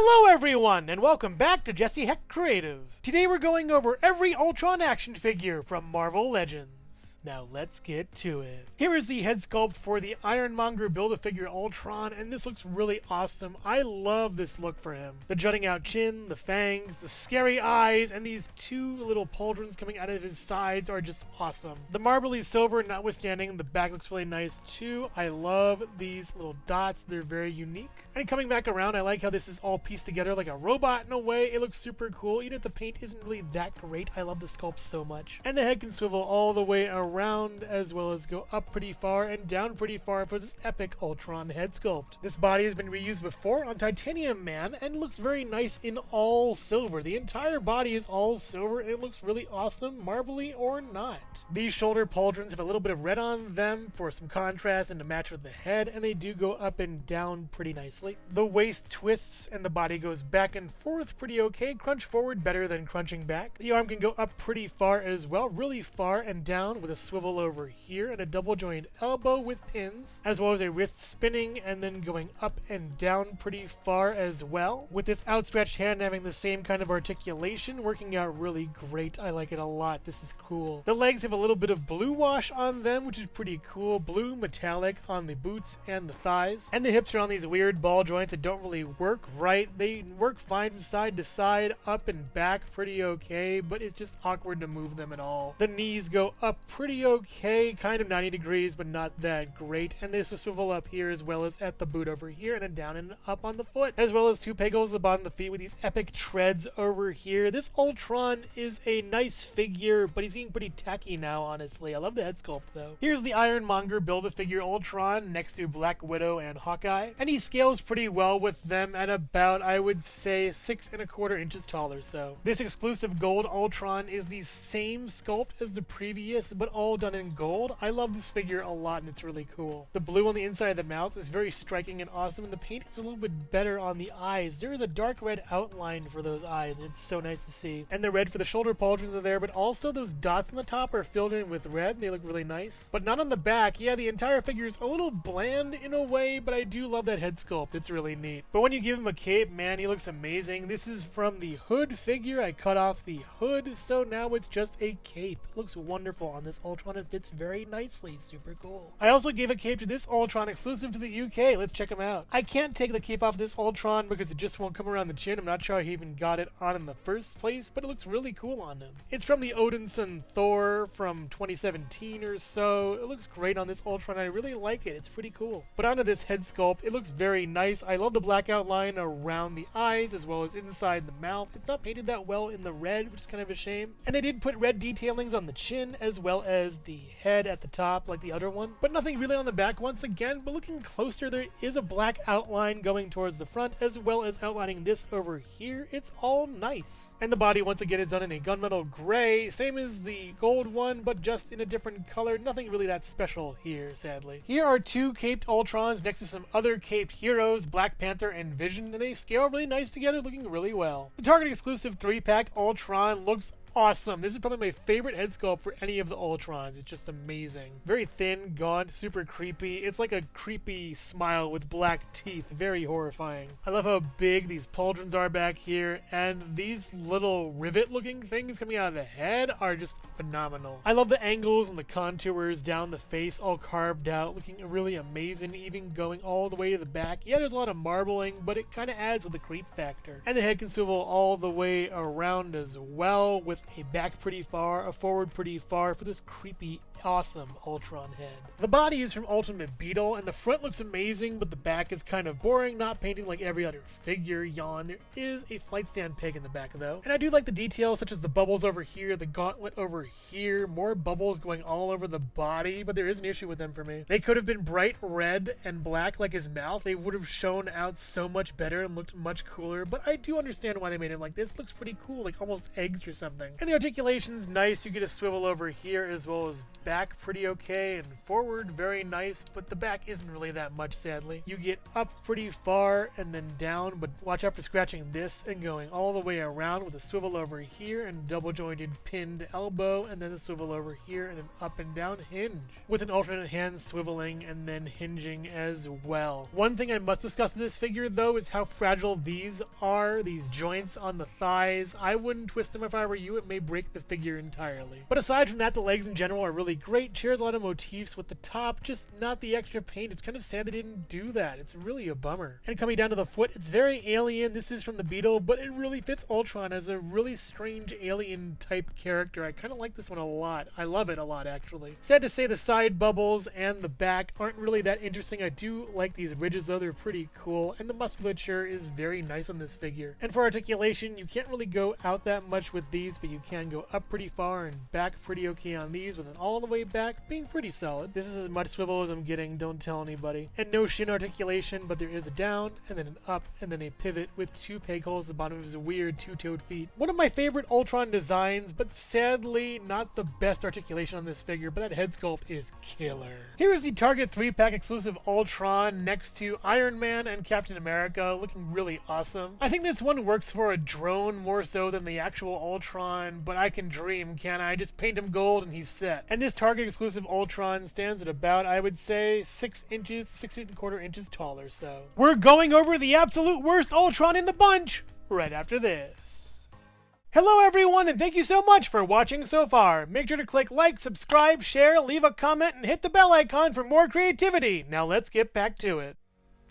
Hello everyone, and welcome back to Jesse Hecht Creative. Today we're going over every Ultron action figure from Marvel Legends. Now let's get to it. Here is the head sculpt for the Ironmonger Build-A-Figure Ultron, and this looks really awesome. I love this look for him. The jutting out chin, the fangs, the scary eyes, and these two little pauldrons coming out of his sides are just awesome. The marbly silver notwithstanding, the back looks really nice too. I love these little dots, they're very unique. And coming back around, I like how this is all pieced together like a robot in a way. It looks super cool, even if the paint isn't really that great. I love the sculpt so much. And the head can swivel all the way around, as well as go up pretty far and down pretty far for this epic Ultron head sculpt. This body has been reused before on Titanium Man and looks very nice in all silver. The entire body is all silver and it looks really awesome, marbly or not. These shoulder pauldrons have a little bit of red on them for some contrast and to match with the head, and they do go up and down pretty nicely. The waist twists and the body goes back and forth pretty okay. Crunch forward better than crunching back. The arm can go up pretty far as well, really far, and down with a swivel over here and a double jointed elbow with pins, as well as a wrist spinning and then going up and down pretty far as well, with this outstretched hand having the same kind of articulation, working out really great. I like it a lot. This is cool. The legs have a little bit of blue wash on them, which is pretty cool. Blue metallic on the boots and the thighs, and the hips are on these weird ball joints that don't really work right. They work fine from side to side, up and back pretty okay, but it's just awkward to move them at all. The knees go up pretty okay, kind of 90 degrees, but not that great. And there's a swivel up here as well as at the boot over here, and a down and up on the foot, as well as two pegals at the bottom of the feet with these epic treads over here. This Ultron is a nice figure, but he's getting pretty tacky now, honestly. I love the head sculpt though. Here's the Ironmonger Build-A-Figure Ultron next to Black Widow and Hawkeye, and he scales pretty well with them at about, I would say, 6¼ inches tall or so. This exclusive gold Ultron is the same sculpt as the previous, but all done in gold. I love this figure a lot and it's really cool. The blue on the inside of the mouth is very striking and awesome, and the paint is a little bit better on the eyes. There is a dark red outline for those eyes and it's so nice to see. And the red for the shoulder pauldrons are there, but also those dots on the top are filled in with red and they look really nice. But not on the back. Yeah, the entire figure is a little bland in a way, but I do love that head sculpt. It's really neat. But when you give him a cape, man, he looks amazing. This is from the hood figure. I cut off the hood, so now it's just a cape. It looks wonderful on this Ultron. It fits very nicely. Super cool. I also gave a cape to this Ultron exclusive to the UK. Let's check him out. I can't take the cape off this Ultron because it just won't come around the chin. I'm not sure how he even got it on in the first place, but it looks really cool on him. It's from the Odinson Thor from 2017 or so. It looks great on this Ultron. I really like it. It's pretty cool. But onto this head sculpt. It looks very nice. I love the black outline around the eyes as well as inside the mouth. It's not painted that well in the red, which is kind of a shame. And they did put red detailings on the chin as well as the head at the top like the other one, but nothing really on the back once again. But looking closer, there is a black outline going towards the front as well as outlining this over here. It's all nice. And the body once again is done in a gunmetal gray, same as the gold one, but just in a different color. Nothing really that special here, sadly. Here are two caped Ultrons next to some other caped heroes, Black Panther and Vision, and they scale really nice together, looking really well. The Target exclusive 3-pack Ultron looks awesome. This is probably my favorite head sculpt for any of the Ultrons. It's just amazing. Very thin, gaunt, super creepy. It's like a creepy smile with black teeth. Very horrifying. I love how big these pauldrons are back here, and these little rivet looking things coming out of the head are just phenomenal. I love the angles and the contours down the face, all carved out, looking really amazing, even going all the way to the back. Yeah, there's a lot of marbling, but it kind of adds with the creep factor. And the head can swivel all the way around as well, with a back pretty far, a forward pretty far for this creepy, awesome Ultron head. The body is from Ultimate Beetle, and the front looks amazing, but the back is kind of boring, not painting like every other figure. Yawn. There is a flight stand peg in the back though. And I do like the details such as the bubbles over here, the gauntlet over here, more bubbles going all over the body, but there is an issue with them for me. They could have been bright red and black like his mouth. They would have shown out so much better and looked much cooler, but I do understand why they made him like this. It looks pretty cool, like almost eggs or something. And the articulation's nice. You get a swivel over here as well as back back pretty okay, and forward very nice, but the back isn't really that much, sadly. You get up pretty far and then down, but watch out for scratching this and going all the way around with a swivel over here and double jointed pinned elbow, and then a swivel over here and an up and down hinge with an alternate hand swiveling and then hinging as well. One thing I must discuss in this figure though is how fragile these are, these joints on the thighs. I wouldn't twist them if I were you, it may break the figure entirely. But aside from that, the legs in general are really great. Shares a lot of motifs with the top, just not the extra paint. It's kind of sad they didn't do that. It's really a bummer. And coming down to the foot, it's very alien. This is from the Beetle, but it really fits Ultron as a really strange alien type character. I kind of like this one a lot. I love it a lot, actually. Sad to say the side bubbles and the back aren't really that interesting. I do like these ridges though. They're pretty cool, and the musculature is very nice on this figure. And for articulation, you can't really go out that much with these, but you can go up pretty far and back pretty okay on these, with an all the way back being pretty solid. This is as much swivel as I'm getting, don't tell anybody. And no shin articulation, but there is a down and then an up and then a pivot with two peg holes at the bottom of his weird two-toed feet. One of my favorite Ultron designs, but sadly not the best articulation on this figure, but that head sculpt is killer. Here is the Target 3-pack exclusive Ultron next to Iron Man and Captain America, looking really awesome. I think this one works for a drone more so than the actual Ultron, but I can dream, can't I? Just paint him gold and he's set. And this Target exclusive Ultron stands at about, I would say, 6 inches, 6.25 inches tall or so. We're going over the absolute worst Ultron in the bunch right after this. Hello everyone, and thank you so much for watching so far. Make sure to click like, subscribe, share, leave a comment, and hit the bell icon for more creativity. Now let's get back to it.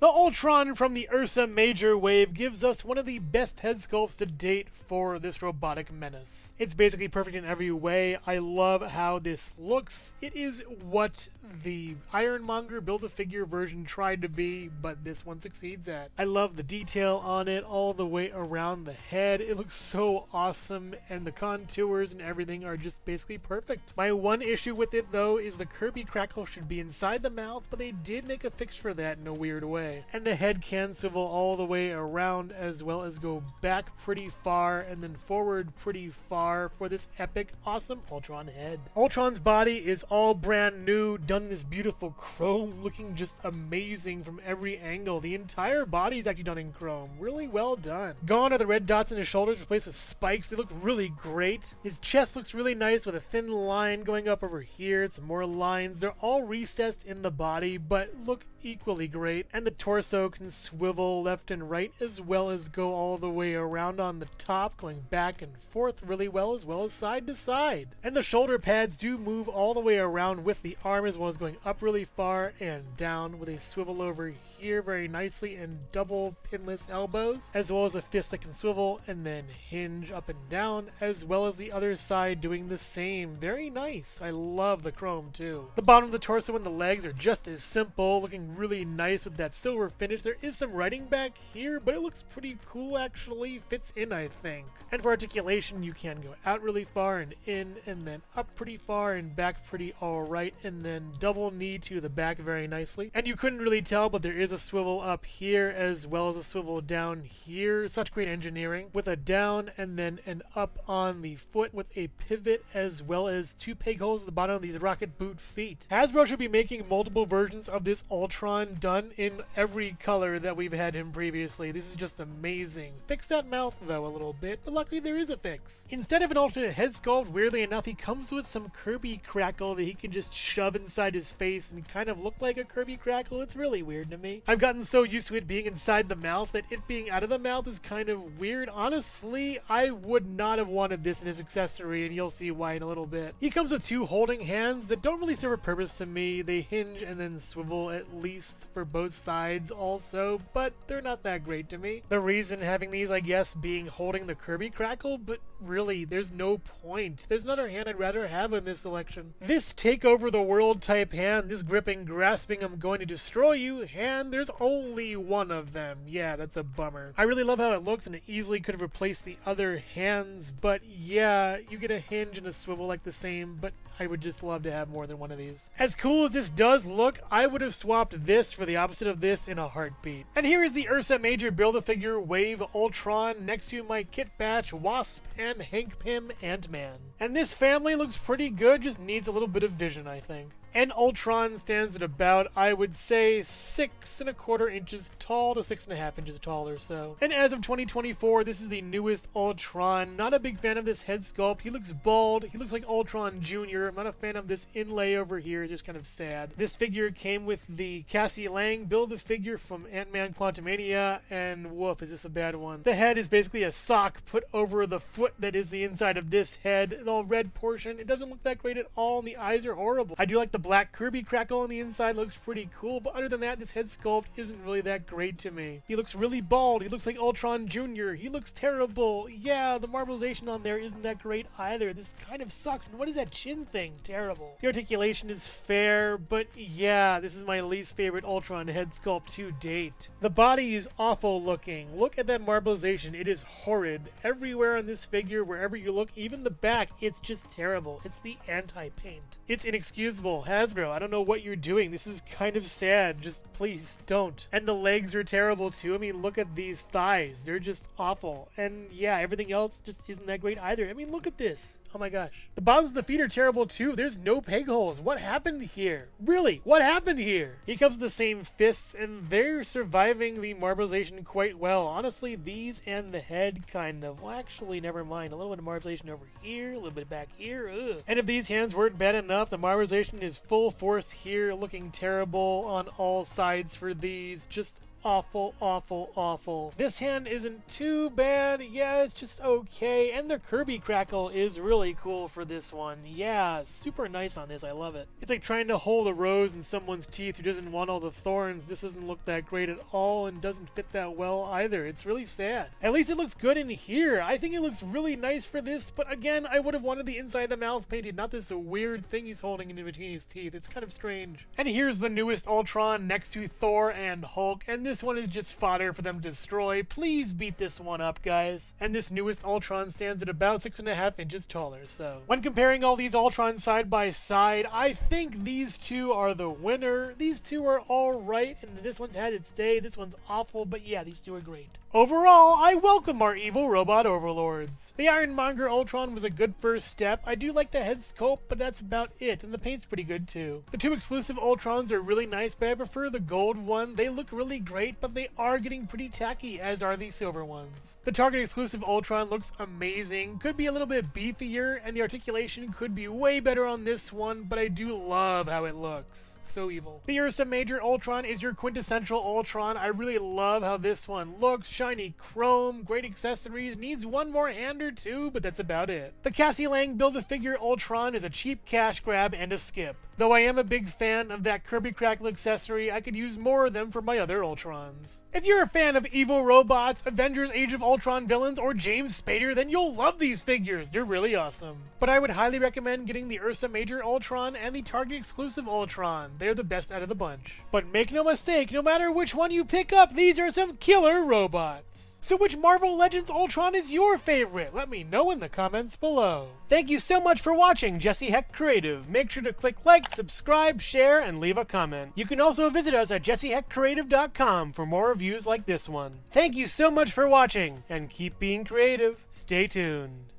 The Ultron from the Ursa Major wave gives us one of the best head sculpts to date for this robotic menace. It's basically perfect in every way. I love how this looks. It is what the Ironmonger Build-A-Figure version tried to be, but this one succeeds at. I love the detail on it all the way around the head. It looks so awesome, and the contours and everything are just basically perfect. My one issue with it though is the Kirby crackle should be inside the mouth, but they did make a fix for that in a weird way. And the head can swivel all the way around as well as go back pretty far and then forward pretty far for this epic, awesome Ultron head. Ultron's body is all brand new, done in this beautiful chrome, looking just amazing from every angle. The entire body is actually done in chrome. Really well done. Gone are the red dots in his shoulders, replaced with spikes. They look really great. His chest looks really nice with a thin line going up over here, some more lines. They're all recessed in the body, but look equally great. And the torso can swivel left and right as well as go all the way around on the top, going back and forth really well as side to side. And the shoulder pads do move all the way around with the arm as well as going up really far and down with a swivel over here very nicely and double pinless elbows, as well as a fist that can swivel and then hinge up and down, as well as the other side doing the same. Very nice. I love the chrome too. The bottom of the torso and the legs are just as simple, looking really nice with that silver finish. There is some writing back here, but it looks pretty cool actually. Fits in, I think. And for articulation, you can go out really far and in, and then up pretty far and back pretty alright, and then double knee to the back very nicely. And you couldn't really tell, but there is a swivel up here as well as a swivel down here. Such great engineering, with a down and then an up on the foot with a pivot, as well as two peg holes at the bottom of these rocket boot feet. Hasbro should be making multiple versions of this Ultron done in every color that we've had him previously. This is just amazing. Fix that mouth though a little bit, but luckily there is a fix. Instead of an alternate head sculpt, weirdly enough, he comes with some Kirby crackle that he can just shove inside his face and kind of look like a Kirby crackle. It's really weird to me. I've gotten so used to it being inside the mouth that it being out of the mouth is kind of weird. Honestly, I would not have wanted this in his accessory, and you'll see why in a little bit. He comes with two holding hands that don't really serve a purpose to me. They hinge and then swivel at least for both sides also, but they're not that great to me. The reason having these, I guess, being holding the Kirby crackle, but really, there's no point. There's another hand I'd rather have in this selection. This take over the world type hand, this gripping, grasping, I'm going to destroy you hand, there's only one of them. Yeah, that's a bummer. I really love how it looks, and it easily could have replaced the other hands, but yeah, you get a hinge and a swivel like the same, but I would just love to have more than one of these. As cool as this does look, I would have swapped this for the opposite of this in a heartbeat. And here is the Ursa Major Build-A-Figure Wave Ultron next to my kitbash Wasp and Hank Pym Ant-Man. And this family looks pretty good, just needs a little bit of vision, I think. And Ultron stands at about, I would say, 6¼ inches tall to 6½ inches tall or so. And as of 2024, this is the newest Ultron. Not a big fan of this head sculpt. He looks bald. He looks like Ultron Jr. I'm not a fan of this inlay over here. It's just kind of sad. This figure came with the Cassie Lang Build-A-Figure from Ant-Man Quantumania, and woof, is this a bad one. The head is basically a sock put over the foot that is the inside of this head. The red portion, it doesn't look that great at all, and the eyes are horrible. I do like the black Kirby crackle on the inside, looks pretty cool, but other than that, this head sculpt isn't really that great to me. He looks really bald. He looks like Ultron Jr. He looks terrible. Yeah, the marbleization on there isn't that great either. This kind of sucks. And what is that chin thing? Terrible. The articulation is fair, but yeah, this is my least favorite Ultron head sculpt to date. The body is awful looking. Look at that marbleization. It is horrid. Everywhere on this figure, wherever you look, even the back, it's just terrible. It's the anti-paint. It's inexcusable. Hasbro, I don't know what you're doing. This is kind of sad. Just please don't. And the legs are terrible too. I mean, look at these thighs. They're just awful. And yeah, everything else just isn't that great either. I mean, look at this. Oh my gosh. The bottoms of the feet are terrible too. There's no peg holes. What happened here? Really? What happened here? He comes with the same fists, and they're surviving the marbleization quite well. Honestly, these and the head kind of. Well, actually, never mind. A little bit of marbleization over here, a little bit back here. Ugh. And if these hands weren't bad enough, the marbleization is full force here, looking terrible on all sides for these. Just awful, awful, awful. This hand isn't too bad. Yeah, it's just okay. And the Kirby crackle is really cool for this one. Yeah, super nice on this. I love it. It's like trying to hold a rose in someone's teeth who doesn't want all the thorns. This doesn't look that great at all and doesn't fit that well either. It's really sad. At least it looks good in here. I think it looks really nice for this, but again, I would have wanted the inside of the mouth painted, not this weird thing he's holding in between his teeth. It's kind of strange. And here's the newest Ultron next to Thor and Hulk, and this one is just fodder for them to destroy. Please beat this one up, guys. And this newest Ultron stands at about 6½ inches taller, so when comparing all these Ultrons side by side, I think these two are the winner. These two are alright, and this one's had its day. This one's awful, but yeah, these two are great. Overall, I welcome our evil robot overlords. The Ironmonger Ultron was a good first step. I do like the head sculpt, but that's about it, and the paint's pretty good too. The two exclusive Ultrons are really nice, but I prefer the gold one. They look really great, but they are getting pretty tacky, as are the silver ones. The Target exclusive Ultron looks amazing, could be a little bit beefier, and the articulation could be way better on this one, but I do love how it looks. So evil. The Ursa Major Ultron is your quintessential Ultron. I really love how this one looks. Shiny chrome, great accessories, needs one more hand or two, but that's about it. The Cassie Lang Build-A-Figure Ultron is a cheap cash grab and a skip. Though I am a big fan of that Kirby crackle accessory, I could use more of them for my other Ultrons. If you're a fan of evil robots, Avengers Age of Ultron villains, or James Spader, then you'll love these figures. They're really awesome. But I would highly recommend getting the Ursa Major Ultron and the Target exclusive Ultron. They're the best out of the bunch. But make no mistake, no matter which one you pick up, these are some killer robots. So which Marvel Legends Ultron is your favorite? Let me know in the comments below. Thank you so much for watching Jesse Hecht Creative. Make sure to click like, subscribe, share, and leave a comment. You can also visit us at jessehechtcreative.com for more reviews like this one. Thank you so much for watching, and keep being creative. Stay tuned.